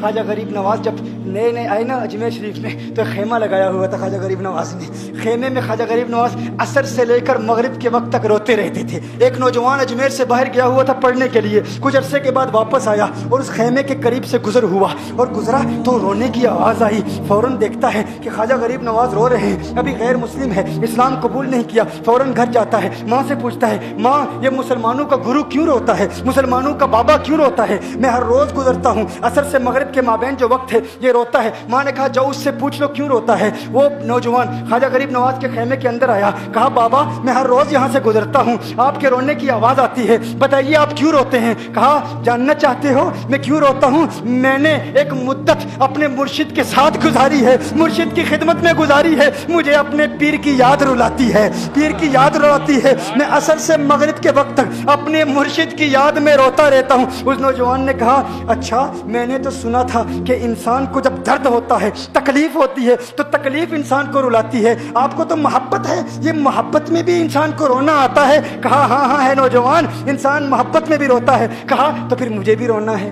خواجہ غریب نواز جب نئے نئے آئے نا اجمیر شریف میں تو خیمہ لگایا ہوا تھا خواجہ غریب نواز نے. خیمے میں خواجہ غریب نواز عصر سے لے کر مغرب کے وقت تک روتے رہتے تھے. ایک نوجوان اجمیر سے باہر گیا ہوا تھا پڑھنے کے لیے, کچھ عرصے کے بعد واپس آیا اور اس خیمے کے قریب سے گزر ہوا اور گزرا تو رونے کی آواز آئی. فوراً دیکھتا ہے کہ خواجہ غریب نواز رو رہے ہیں, ابھی غیر مسلم ہے, اسلام قبول نہیں کیا. فوراً گھر جاتا ہے, ماں سے پوچھتا ہے, ماں یہ مسلمانوں کا گرو کیوں روتا ہے, مسلمانوں کا بابا کیوں روتا ہے؟ میں ہر روز گزرتا ہوں, عصر سے مغرب کے مابین جو وقت ہے یہ روتا ہے. ماں نے کہا جاؤ اس سے پوچھ لو کیوں روتا ہے. وہ نوجوان خواجہ غریب نواز کے خیمے کے اندر آیا, کہا بابا میں ہر روز یہاں سے گزرتا ہوں, آپ کے رونے کی آواز آتی ہے, بتائیے آپ کیوں روتے ہیں؟ کہا جاننا چاہتے ہو میں کیوں روتا ہوں؟ میں نے ایک مدت اپنے مرشد کے ساتھ گزاری ہے, مرشد کی خدمت میں گزاری ہے, مجھے اپنے پیر کی یاد رلاتی ہے, پیر کی یاد رلاتی ہے. میں عصر سے مغرب کے وقت تک اپنے مرشد کی یاد میں روتا رہتا ہوں. اس نوجوان نے کہا اچھا میں نے تو سنا تھا کہ انسان کو جب درد ہوتا ہے, تکلیف ہوتی ہے تو تکلیف انسان کو رلاتی ہے, آپ کو تو محبت ہے, یہ محبت میں بھی انسان کو رونا آتا ہے؟ کہا ہاں ہاں ہے نوجوان, انسان محبت میں بھی روتا ہے. کہا تو پھر مجھے بھی رونا ہے,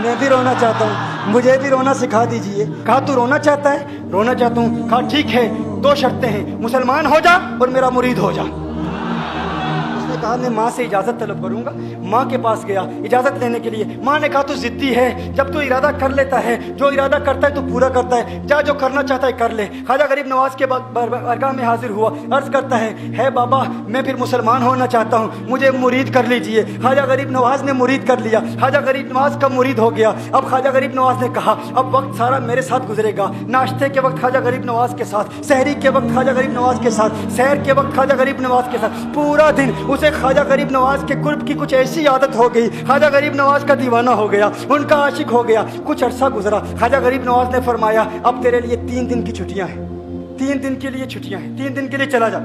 میں بھی رونا چاہتا ہوں, مجھے بھی رونا سکھا دیجئے. کہا تو رونا چاہتا ہے؟ رونا چاہتا ہوں. کہا ٹھیک ہے, دو شرطیں ہیں, مسلمان ہو جا اور میرا مرید ہو جا. کہا میں ماں سے اجازت طلب کروں گا. ماں کے پاس گیا اجازت لینے کے لیے. ماں نے کہا تو ضدی ہے, جب تو ارادہ کر لیتا ہے, جو ارادہ کرتا ہے تو پورا کرتا ہے, جا جو کرنا چاہتا ہے کر لے. خواجہ غریب نواز کے بارگاہ میں حاضر ہوا, عرض کرتا ہے بابا میں پھر مسلمان ہونا چاہتا ہوں, مجھے مرید کر لیجئے. خواجہ غریب نواز نے مرید کر لیا, خواجہ غریب نواز کا مرید ہو گیا. اب خواجہ غریب نواز نے کہا اب وقت سارا میرے ساتھ گزرے گا, ناشتے کے وقت خواجہ غریب نواز کے ساتھ, سحری کے وقت خواجہ غریب نواز کے ساتھ, سحر کے وقت خواجہ غریب نواز کے ساتھ, پورا دن اسے خواجہ غریب نواز کے قرب کی کچھ ایسی عادت ہو گئی, خواجہ غریب نواز کا دیوانہ ہو گیا, ان کا عاشق ہو گیا. کچھ عرصہ گزرا, خواجہ غریب نواز نے فرمایا اب تیرے لیے 3 دن کی چھٹیاں ہیں, 3 دن کے لیے چھٹیاں ہیں, 3 دن کے لیے چلا جا.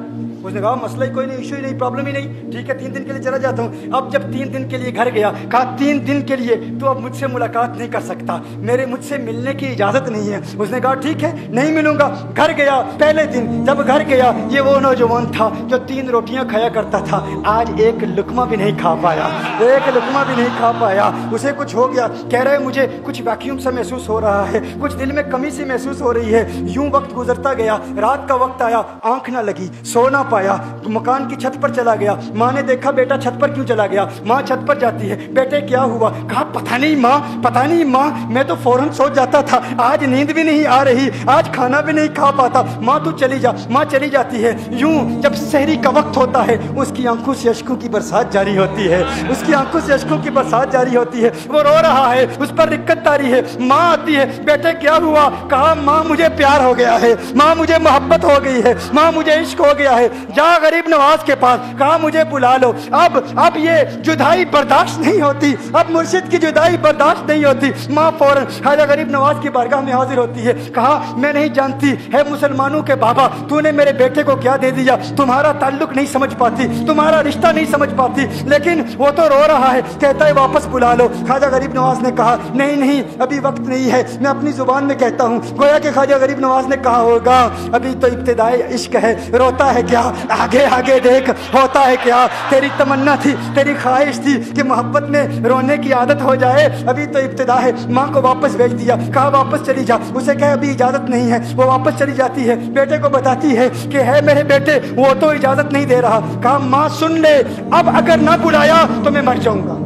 اس نے کہا مسئلہ ہی کوئی نہیں, ایشو ہی نہیں, پرابلم ہی نہیں, ٹھیک ہے 3 دن کے لیے چلا جاتا ہوں. اب جب 3 دن کے لیے گھر گیا, کہا 3 دن کے لیے تو اب مجھ سے ملاقات نہیں کر سکتا, مجھ سے ملنے کی اجازت نہیں ہے. اس نے کہا ٹھیک ہے نہیں ملوں گا. گھر گیا, پہلے دن جب گھر گیا یہ وہ نوجوان تھا جو 3 روٹیاں کھایا کرتا تھا, آج ایک لقمہ بھی نہیں کھا پایا, ایک لقمہ بھی نہیں کھا پایا. اسے کچھ ہو گیا, کہہ رہے مجھے کچھ ویکیوم سا محسوس ہو رہا ہے, کچھ دل میں کمی سی محسوس ہو رہی ہے. یوں وقت گزرتا گیا, رات کا وقت آیا, آنکھ نہ لگی, سو نہ پایا, مکان کی چھت پر چلا گیا. ماں نے دیکھا بیٹا چھت پر کیوں چلا گیا؟ ماں چھت پر جاتی ہے, بیٹے کیا ہوا؟ کہا پتہ نہیں ماں میں تو فوراً سو جاتا تھا, آج نیند بھی نہیں آ رہی, آج کھانا بھی نہیں کھا پاتا. ماں تو چلی جا. ماں چلی جاتی ہے. یوں جب سحری کا وقت ہوتا ہے اس کی آنکھوں سے اشکوں کی برسات جاری ہوتی ہے, اس کی آنکھوں سے اشکوں کی برسات جاری ہوتی ہے. وہ رو رہا ہے, اس پر رکت تاری ہے. ماں آتی ہے, بیٹے کیا ہوا؟ کہا ماں مجھے پیار ہو گیا ہے, ماں مجھے محبت ہو گئی ہے, ماں مجھے عشق ہو گیا ہے. جا غریب نواز کے پاس, کہا مجھے بلا لو. اب یہ جدائی برداشت نہیں ہوتی, اب مرشد کی جدائی برداشت نہیں ہوتی. ماں فوراً خواجہ غریب نواز کی بارگاہ میں حاضر ہوتی ہے. کہا میں نہیں جانتی ہے مسلمانوں کے بابا, تو نے میرے بیٹے کو کیا دے دیا, تمہارا تعلق نہیں سمجھ پاتی, تمہارا رشتہ نہیں سمجھ پاتی, لیکن وہ تو رو رہا ہے, کہتا ہے واپس بلا لو. خواجہ غریب نواز نے کہا نہیں ابھی وقت نہیں ہے, میں اپنی زبان میں کہتا ہوں. گویا کہ خواجہ غریب نواز نے کہا ہوگا ابھی تو ابتدائی عشق ہے, روتا ہے کیا, آگے دیکھ ہوتا ہے کیا. تیری تمنا تھی, تیری خواہش تھی کہ محبت میں رونے کی عادت ہو جائے, ابھی تو ابتدا ہے. ماں کو واپس بھیج دیا, کہا واپس چلی جا. اسے کہا ابھی اجازت نہیں ہے, وہ واپس چلی جاتی ہے. بیٹے کو بتاتی ہے کہ ہے میرے بیٹے وہ تو اجازت نہیں دے رہا. کہا ماں سن لے, اب اگر نہ بلایا تو میں مر جاؤں گا,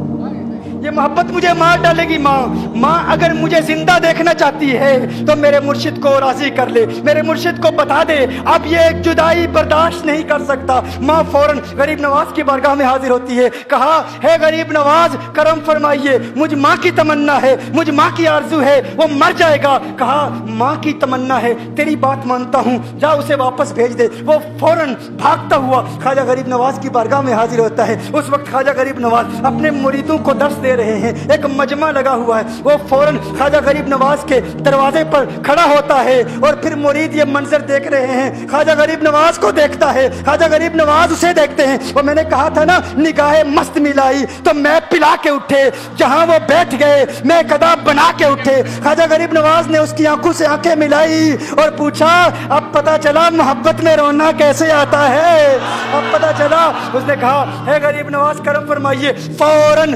یہ محبت مجھے مار ڈالے گی. ماں اگر مجھے زندہ دیکھنا چاہتی ہے تو میرے مرشد کو راضی کر لے, میرے مرشد کو بتا دے اب یہ جدائی برداشت نہیں کر سکتا. ماں فوراً غریب نواز کی بارگاہ میں حاضر ہوتی ہے. کہا ہے غریب نواز کرم فرمائیے, مجھ ماں کی تمنا ہے, مجھ ماں کی آرزو ہے, وہ مر جائے گا. کہا ماں کی تمنا ہے, تیری بات مانتا ہوں, جا اسے واپس بھیج دے. وہ فوراً بھاگتا ہوا خواجہ غریب نواز کی بارگاہ میں حاضر ہوتا ہے. اس وقت خواجہ غریب نواز اپنے مریدوں کو درس دے رہے ہیں, ایک مجمع لگا ہوا ہے. وہ فوراً خواجہ غریب نواز کے دروازے پر کھڑا ہوتا ہے اور پھر مرید یہ منظر دیکھ رہے ہیں. خواجہ غریب نواز کو دیکھتا ہے, خواجہ غریب نواز اسے دیکھتے ہیں. وہ میں نے کہا تھا نا نگاہ مست ملائی تو میں پلا کے اٹھے, جہاں وہ بیٹھ گئے میں قدا بنا کے اٹھے. خواجہ غریب نواز نے اس کی آنکھوں سے آنکھیں ملائی اور پوچھا اب پتا چلا محبت میں رونا کیسے آتا ہے, اب پتا چلا. اس نے کہا ہے غریب نواز کرم فرمائیے. فوراً